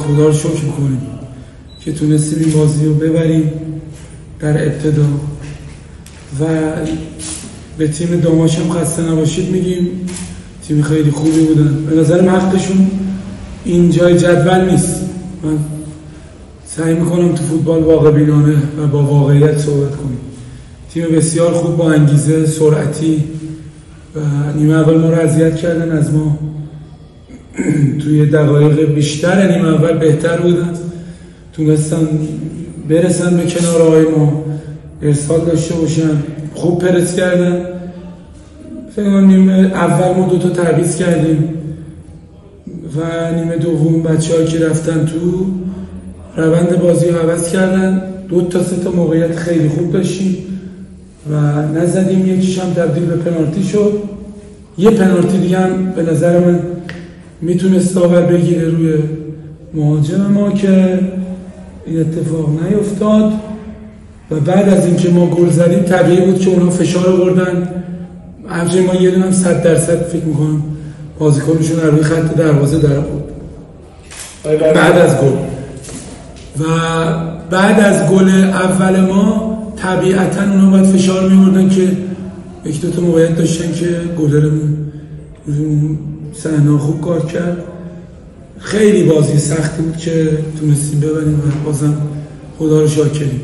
خدا رو شکر میکنیم که تونستیم این بازی رو ببریم در ابتدا و به تیم داماش هم خسته نباشید میگیم. تیم خیلی خوبی بودن، به نظرم حقشون این جای جدول نیست. من سعی میکنم تو فوتبال واقع بینانه و با واقعیت صحبت کنیم. تیم بسیار خوب با انگیزه، سرعتی و نیمه اول ما رو اذیت کردن. از ما توی دقایق بیشتر نیمه اول بهتر بودن، تونستن برسن به کنارهای ما، ارسال داشته باشن، خوب پرس کردن. فکر کنم نیمه اول ما 2 تا تعویض کردیم و نیمه دوم بچه‌ها که رفتن تو روند بازی رو عوض کردن. 2 تا 3 تا موقعیت خیلی خوب داشتیم و نزدیم، یکیش هم تبدیل به پنالتی شد. یه پنالتی دیگه هم به نظر من میتونست داور بگیره روی مهاجم ما که این اتفاق نیفتاد و بعد از اینکه ما گل زدیم طبیعی بود که اونا فشار آوردن. همچنین ما یه دونم 100% فکر میکنم بازیکنشون روی خط دروازه در بود بعد از گل. و بعد از گل اول ما طبیعتا اونا باید فشار می‌آوردن که 1-2 تا موقعیت داشتن که گلرمون صحنه خوب کار کرد. خیلی بازی سختی بود که تونستیم ببریم و بازم خدا رو شاکریم.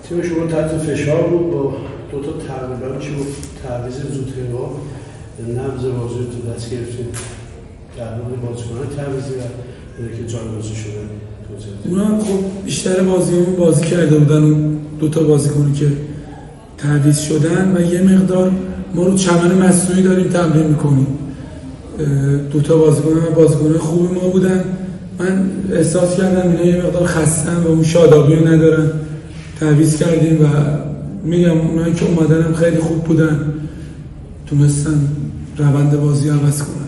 تیم شما تحت فشار بود با 2 تا تقریبا چی بود تعویض زودهنگام نبض بازی رو تو دست گرفتیم. در مورد بازیکنان تعویضی و که جانبازی شدن اونا خب بیشتر بازیمون بازی کرده بودن. اون 2 تا بازیکنی که تعویض شدن و یه مقدار ما رو چمن مصنوعی داریم تمرین میکنیم. 2 تا بازیکن خوبی ما بودن. من احساس کردم اینا یه مقدار خستن و اون شادابی رو ندارن، تعویض کردیم و میگم اونایی که اومدن هم خیلی خوب بودن، تونستن روند بازی عوض کنن.